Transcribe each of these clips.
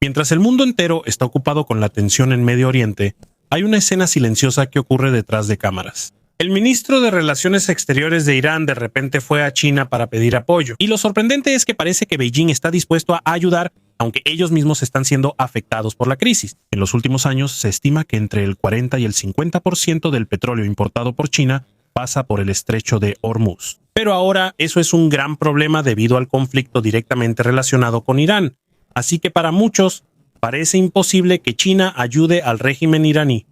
Mientras el mundo entero está ocupado con la tensión en Medio Oriente, hay una escena silenciosa que ocurre detrás de cámaras. El ministro de Relaciones Exteriores de Irán de repente fue a China para pedir apoyo, y lo sorprendente es que parece que Beijing está dispuesto a ayudar, aunque ellos mismos están siendo afectados por la crisis. En los últimos años se estima que entre el 40 y el 50% del petróleo importado por China pasa por el estrecho de Hormuz. Pero ahora eso es un gran problema debido al conflicto directamente relacionado con Irán. Así que para muchos parece imposible que China ayude al régimen iraní.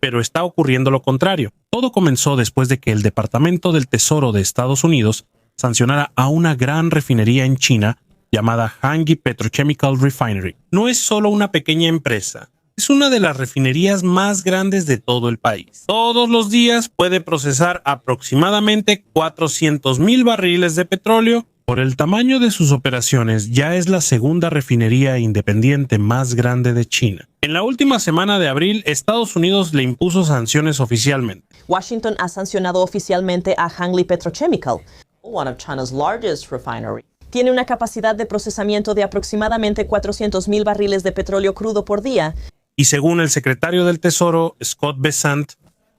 Pero está ocurriendo lo contrario. Todo comenzó después de que el Departamento del Tesoro de Estados Unidos sancionara a una gran refinería en China llamada Hangzhou Petrochemical Refinery. No es solo una pequeña empresa, es una de las refinerías más grandes de todo el país. Todos los días puede procesar aproximadamente 400,000 barriles de petróleo. Por el tamaño de sus operaciones, ya es la segunda refinería independiente más grande de China. En la última semana de abril, Estados Unidos le impuso sanciones oficialmente. Washington ha sancionado oficialmente a Hangzhou Petrochemical, one of China's largest refineries. Tiene una capacidad de procesamiento de aproximadamente 400,000 barriles de petróleo crudo por día. Y según el secretario del Tesoro, Scott Bessent,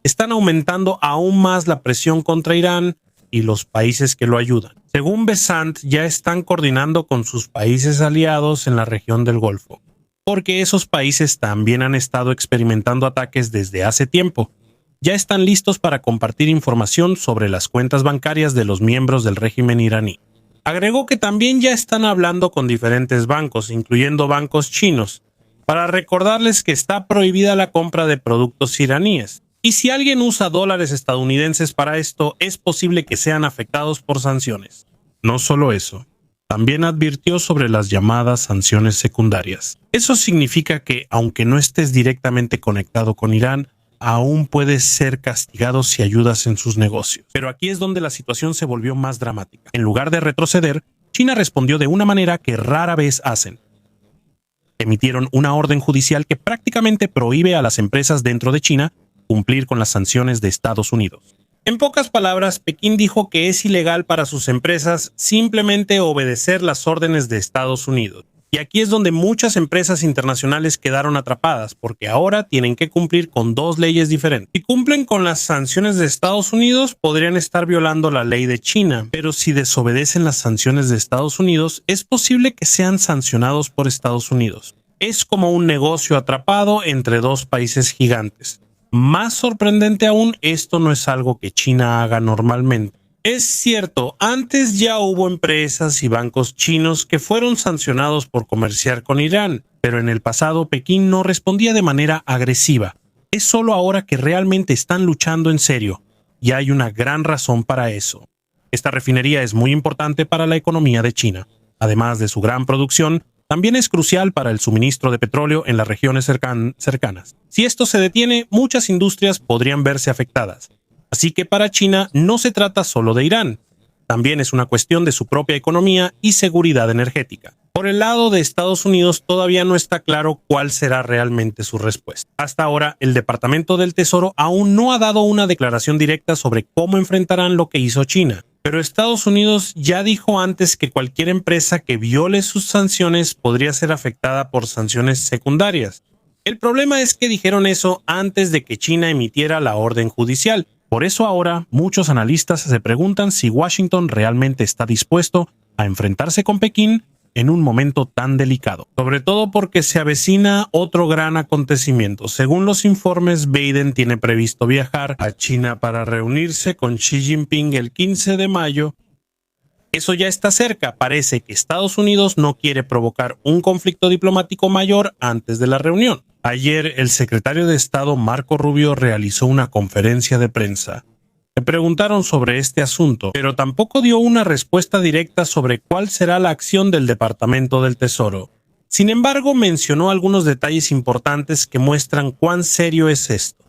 están aumentando aún más la presión contra Irán y los países que lo ayudan. Según Bessent, ya están coordinando con sus países aliados en la región del Golfo, porque esos países también han estado experimentando ataques desde hace tiempo. Ya están listos para compartir información sobre las cuentas bancarias de los miembros del régimen iraní. Agregó que también ya están hablando con diferentes bancos, incluyendo bancos chinos, para recordarles que está prohibida la compra de productos iraníes. Y si alguien usa dólares estadounidenses para esto, es posible que sean afectados por sanciones. No solo eso, también advirtió sobre las llamadas sanciones secundarias. Eso significa que, aunque no estés directamente conectado con Irán, aún puedes ser castigado si ayudas en sus negocios. Pero aquí es donde la situación se volvió más dramática. En lugar de retroceder, China respondió de una manera que rara vez hacen. Emitieron una orden judicial que prácticamente prohíbe a las empresas dentro de China cumplir con las sanciones de Estados Unidos. En pocas palabras, Pekín dijo que es ilegal para sus empresas simplemente obedecer las órdenes de Estados Unidos. Y aquí es donde muchas empresas internacionales quedaron atrapadas, porque ahora tienen que cumplir con dos leyes diferentes. Si cumplen con las sanciones de Estados Unidos, podrían estar violando la ley de China, pero si desobedecen las sanciones de Estados Unidos, es posible que sean sancionados por Estados Unidos. Es como un negocio atrapado entre dos países gigantes. Más sorprendente aún, esto no es algo que China haga normalmente. Es cierto, antes ya hubo empresas y bancos chinos que fueron sancionados por comerciar con Irán, pero en el pasado Pekín no respondía de manera agresiva. Es solo ahora que realmente están luchando en serio, y hay una gran razón para eso. Esta refinería es muy importante para la economía de China. Además de su gran producción, también es crucial para el suministro de petróleo en las regiones cercanas. Si esto se detiene, muchas industrias podrían verse afectadas. Así que para China no se trata solo de Irán, también es una cuestión de su propia economía y seguridad energética. Por el lado de Estados Unidos todavía no está claro cuál será realmente su respuesta. Hasta ahora, el Departamento del Tesoro aún no ha dado una declaración directa sobre cómo enfrentarán lo que hizo China. Pero Estados Unidos ya dijo antes que cualquier empresa que viole sus sanciones podría ser afectada por sanciones secundarias. El problema es que dijeron eso antes de que China emitiera la orden judicial. Por eso ahora muchos analistas se preguntan si Washington realmente está dispuesto a enfrentarse con Pekín en un momento tan delicado. Sobre todo porque se avecina otro gran acontecimiento. Según los informes, Biden tiene previsto viajar a China para reunirse con Xi Jinping el 15 de mayo. Eso ya está cerca. Parece que Estados Unidos no quiere provocar un conflicto diplomático mayor antes de la reunión. Ayer, el secretario de Estado Marco Rubio realizó una conferencia de prensa. Le preguntaron sobre este asunto, pero tampoco dio una respuesta directa sobre cuál será la acción del Departamento del Tesoro. Sin embargo, mencionó algunos detalles importantes que muestran cuán serio es esto.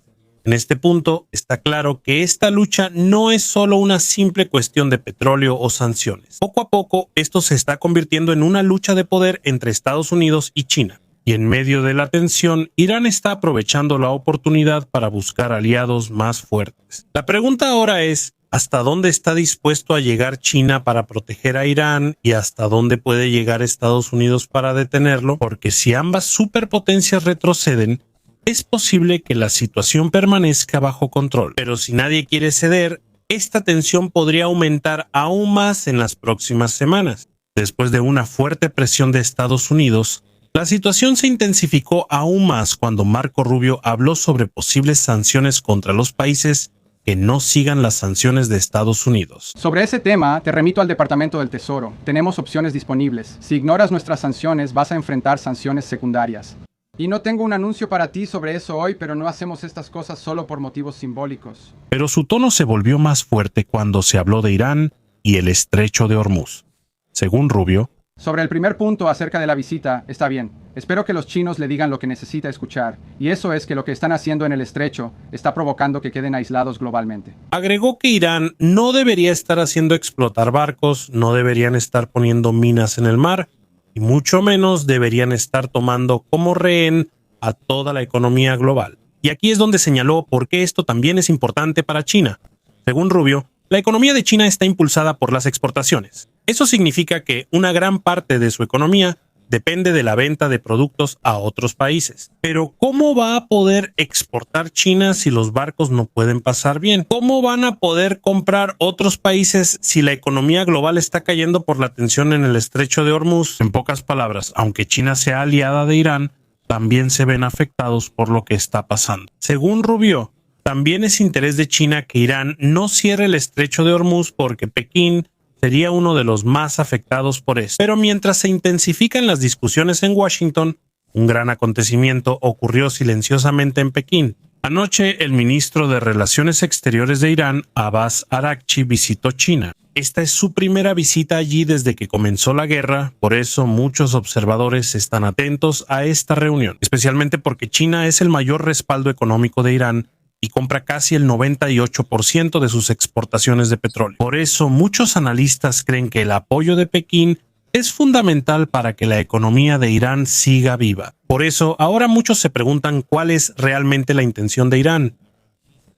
En este punto, está claro que esta lucha no es solo una simple cuestión de petróleo o sanciones. Poco a poco, esto se está convirtiendo en una lucha de poder entre Estados Unidos y China. Y en medio de la tensión, Irán está aprovechando la oportunidad para buscar aliados más fuertes. La pregunta ahora es, hasta dónde está dispuesto a llegar China para proteger a Irán y hasta dónde puede llegar Estados Unidos para detenerlo, porque si ambas superpotencias retroceden, es posible que la situación permanezca bajo control. Pero si nadie quiere ceder, esta tensión podría aumentar aún más en las próximas semanas. Después de una fuerte presión de Estados Unidos, la situación se intensificó aún más cuando Marco Rubio habló sobre posibles sanciones contra los países que no sigan las sanciones de Estados Unidos. Sobre ese tema, te remito al Departamento del Tesoro. Tenemos opciones disponibles. Si ignoras nuestras sanciones, vas a enfrentar sanciones secundarias. Y no tengo un anuncio para ti sobre eso hoy, pero no hacemos estas cosas solo por motivos simbólicos. Pero su tono se volvió más fuerte cuando se habló de Irán y el estrecho de Hormuz. Según Rubio, sobre el primer punto acerca de la visita, está bien. Espero que los chinos le digan lo que necesita escuchar, y eso es que lo que están haciendo en el estrecho está provocando que queden aislados globalmente. Agregó que Irán no debería estar haciendo explotar barcos, no deberían estar poniendo minas en el mar, y mucho menos deberían estar tomando como rehén a toda la economía global. Y aquí es donde señaló por qué esto también es importante para China. Según Rubio, la economía de China está impulsada por las exportaciones. Eso significa que una gran parte de su economía depende de la venta de productos a otros países. Pero ¿cómo va a poder exportar China si los barcos no pueden pasar bien? ¿Cómo van a poder comprar otros países si la economía global está cayendo por la tensión en el estrecho de Hormuz? En pocas palabras, aunque China sea aliada de Irán, también se ven afectados por lo que está pasando. Según Rubio, también es interés de China que Irán no cierre el estrecho de Hormuz porque Pekín sería uno de los más afectados por eso. Pero mientras se intensifican las discusiones en Washington, un gran acontecimiento ocurrió silenciosamente en Pekín. Anoche, el ministro de Relaciones Exteriores de Irán, Abbas Araghchi, visitó China. Esta es su primera visita allí desde que comenzó la guerra, por eso muchos observadores están atentos a esta reunión, especialmente porque China es el mayor respaldo económico de Irán y compra casi el 98% de sus exportaciones de petróleo. Por eso, muchos analistas creen que el apoyo de Pekín es fundamental para que la economía de Irán siga viva. Por eso, ahora muchos se preguntan cuál es realmente la intención de Irán.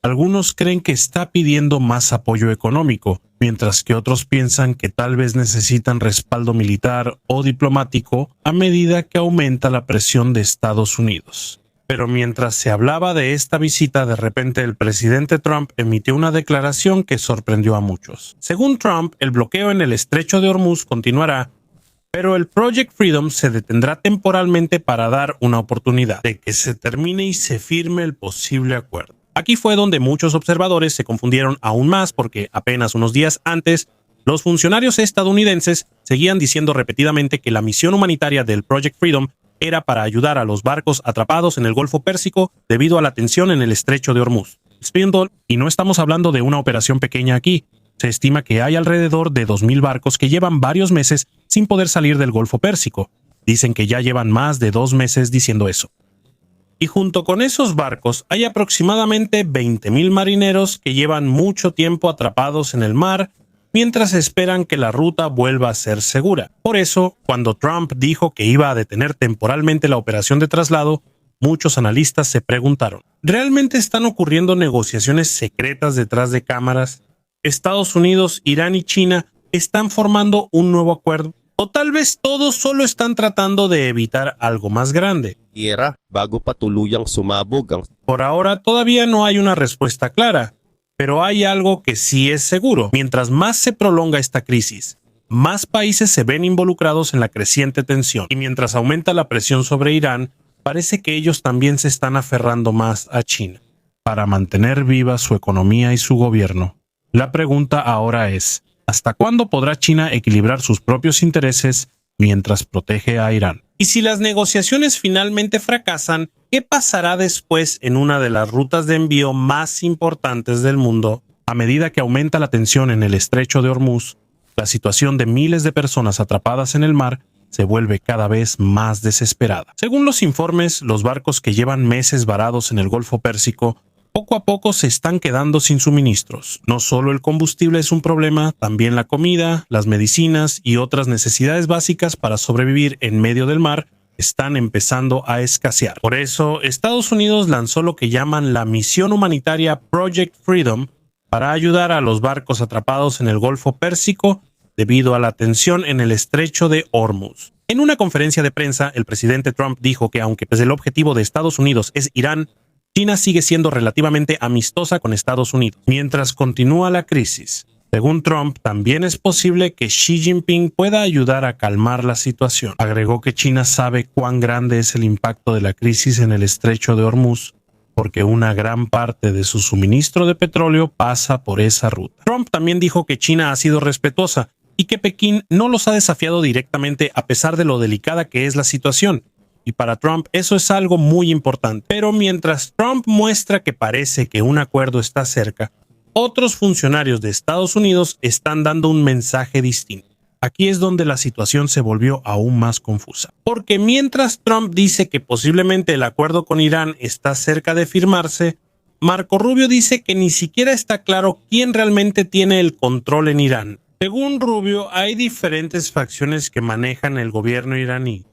Algunos creen que está pidiendo más apoyo económico, mientras que otros piensan que tal vez necesitan respaldo militar o diplomático a medida que aumenta la presión de Estados Unidos. Pero mientras se hablaba de esta visita, de repente el presidente Trump emitió una declaración que sorprendió a muchos. Según Trump, el bloqueo en el estrecho de Hormuz continuará, pero el Project Freedom se detendrá temporalmente para dar una oportunidad de que se termine y se firme el posible acuerdo. Aquí fue donde muchos observadores se confundieron aún más porque apenas unos días antes, los funcionarios estadounidenses seguían diciendo repetidamente que la misión humanitaria del Project Freedom era para ayudar a los barcos atrapados en el Golfo Pérsico debido a la tensión en el estrecho de Hormuz. Spindle, y no estamos hablando de una operación pequeña aquí. Se estima que hay alrededor de 2,000 barcos que llevan varios meses sin poder salir del Golfo Pérsico. Dicen que ya llevan más de 2 meses diciendo eso. Y junto con esos barcos hay aproximadamente 20,000 marineros que llevan mucho tiempo atrapados en el mar mientras esperan que la ruta vuelva a ser segura. Por eso, cuando Trump dijo que iba a detener temporalmente la operación de traslado, muchos analistas se preguntaron, ¿realmente están ocurriendo negociaciones secretas detrás de cámaras? ¿Estados Unidos, Irán y China están formando un nuevo acuerdo? ¿O tal vez todos solo están tratando de evitar algo más grande? Bago pa tuluyang sumabog ang... Por ahora todavía no hay una respuesta clara. Pero hay algo que sí es seguro. Mientras más se prolonga esta crisis, más países se ven involucrados en la creciente tensión. Y mientras aumenta la presión sobre Irán, parece que ellos también se están aferrando más a China para mantener viva su economía y su gobierno. La pregunta ahora es, ¿hasta cuándo podrá China equilibrar sus propios intereses mientras protege a Irán? Y si las negociaciones finalmente fracasan, ¿qué pasará después en una de las rutas de envío más importantes del mundo? A medida que aumenta la tensión en el estrecho de Hormuz, la situación de miles de personas atrapadas en el mar se vuelve cada vez más desesperada. Según los informes, los barcos que llevan meses varados en el Golfo Pérsico poco a poco se están quedando sin suministros. No solo el combustible es un problema, también la comida, las medicinas y otras necesidades básicas para sobrevivir en medio del mar están empezando a escasear. Por eso, Estados Unidos lanzó lo que llaman la misión humanitaria Project Freedom para ayudar a los barcos atrapados en el Golfo Pérsico debido a la tensión en el estrecho de Hormuz. En una conferencia de prensa, el presidente Trump dijo que aunque el objetivo de Estados Unidos es Irán, China sigue siendo relativamente amistosa con Estados Unidos. Mientras continúa la crisis, según Trump, también es posible que Xi Jinping pueda ayudar a calmar la situación. Agregó que China sabe cuán grande es el impacto de la crisis en el estrecho de Hormuz, porque una gran parte de su suministro de petróleo pasa por esa ruta. Trump también dijo que China ha sido respetuosa y que Pekín no los ha desafiado directamente a pesar de lo delicada que es la situación. Y para Trump eso es algo muy importante. Pero mientras Trump muestra que parece que un acuerdo está cerca, otros funcionarios de Estados Unidos están dando un mensaje distinto. Aquí es donde la situación se volvió aún más confusa. Porque mientras Trump dice que posiblemente el acuerdo con Irán está cerca de firmarse, Marco Rubio dice que ni siquiera está claro quién realmente tiene el control en Irán. Según Rubio, hay diferentes facciones que manejan el gobierno iraní.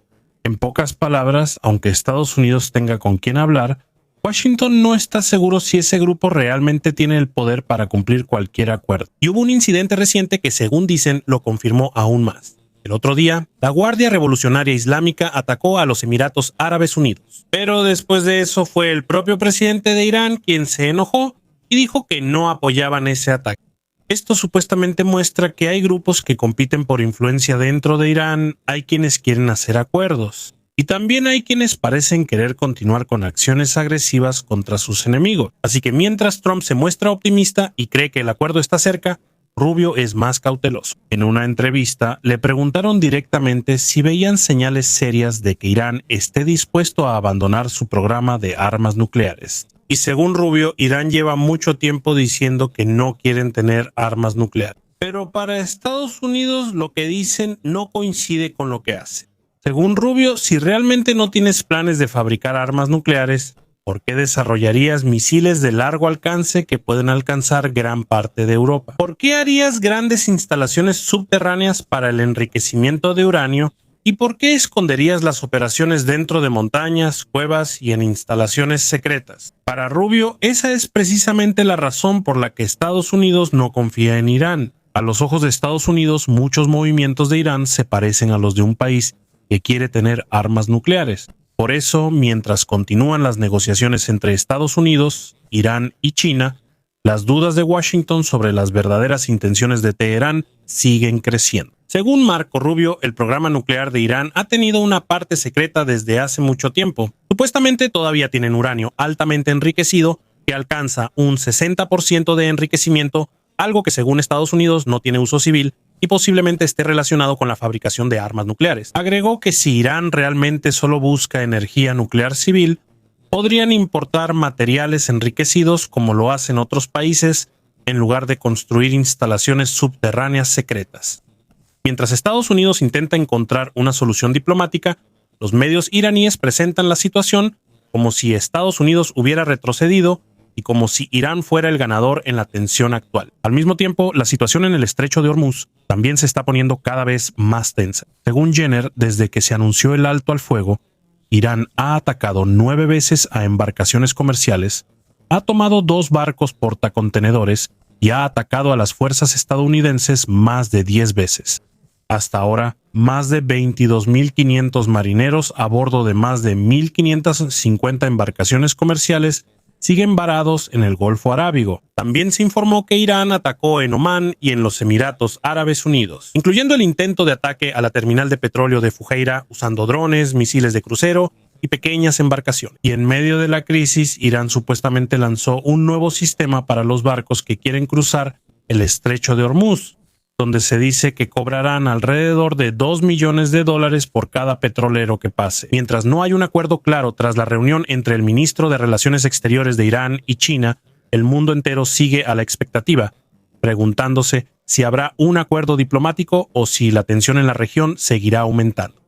En pocas palabras, aunque Estados Unidos tenga con quién hablar, Washington no está seguro si ese grupo realmente tiene el poder para cumplir cualquier acuerdo. Y hubo un incidente reciente que, según dicen, lo confirmó aún más. El otro día, la Guardia Revolucionaria Islámica atacó a los Emiratos Árabes Unidos. Pero después de eso fue el propio presidente de Irán quien se enojó y dijo que no apoyaban ese ataque. Esto supuestamente muestra que hay grupos que compiten por influencia dentro de Irán, hay quienes quieren hacer acuerdos, y también hay quienes parecen querer continuar con acciones agresivas contra sus enemigos. Así que mientras Trump se muestra optimista y cree que el acuerdo está cerca, Rubio es más cauteloso. En una entrevista le preguntaron directamente si veían señales serias de que Irán esté dispuesto a abandonar su programa de armas nucleares. Y según Rubio, Irán lleva mucho tiempo diciendo que no quieren tener armas nucleares. Pero para Estados Unidos lo que dicen no coincide con lo que hacen. Según Rubio, si realmente no tienes planes de fabricar armas nucleares, ¿por qué desarrollarías misiles de largo alcance que pueden alcanzar gran parte de Europa? ¿Por qué harías grandes instalaciones subterráneas para el enriquecimiento de uranio? ¿Y por qué esconderías las operaciones dentro de montañas, cuevas y en instalaciones secretas? Para Rubio, esa es precisamente la razón por la que Estados Unidos no confía en Irán. A los ojos de Estados Unidos, muchos movimientos de Irán se parecen a los de un país que quiere tener armas nucleares. Por eso, mientras continúan las negociaciones entre Estados Unidos, Irán y China, las dudas de Washington sobre las verdaderas intenciones de Teherán siguen creciendo. Según Marco Rubio, el programa nuclear de Irán ha tenido una parte secreta desde hace mucho tiempo. Supuestamente todavía tienen uranio altamente enriquecido que alcanza un 60% de enriquecimiento, algo que según Estados Unidos no tiene uso civil y posiblemente esté relacionado con la fabricación de armas nucleares. Agregó que si Irán realmente solo busca energía nuclear civil, podrían importar materiales enriquecidos como lo hacen otros países en lugar de construir instalaciones subterráneas secretas. Mientras Estados Unidos intenta encontrar una solución diplomática, los medios iraníes presentan la situación como si Estados Unidos hubiera retrocedido y como si Irán fuera el ganador en la tensión actual. Al mismo tiempo, la situación en el estrecho de Hormuz también se está poniendo cada vez más tensa. Según Jenner, desde que se anunció el alto al fuego, Irán ha atacado 9 veces a embarcaciones comerciales, ha tomado 2 barcos portacontenedores y ha atacado a las fuerzas estadounidenses más de 10 veces. Hasta ahora, más de 22.500 marineros a bordo de más de 1.550 embarcaciones comerciales siguen varados en el Golfo Arábigo. También se informó que Irán atacó en Omán y en los Emiratos Árabes Unidos, incluyendo el intento de ataque a la terminal de petróleo de Fujairah usando drones, misiles de crucero y pequeñas embarcaciones. Y en medio de la crisis, Irán supuestamente lanzó un nuevo sistema para los barcos que quieren cruzar el estrecho de Hormuz, donde se dice que cobrarán alrededor de $2 millones por cada petrolero que pase. Mientras no hay un acuerdo claro tras la reunión entre el ministro de Relaciones Exteriores de Irán y China, el mundo entero sigue a la expectativa, preguntándose si habrá un acuerdo diplomático o si la tensión en la región seguirá aumentando.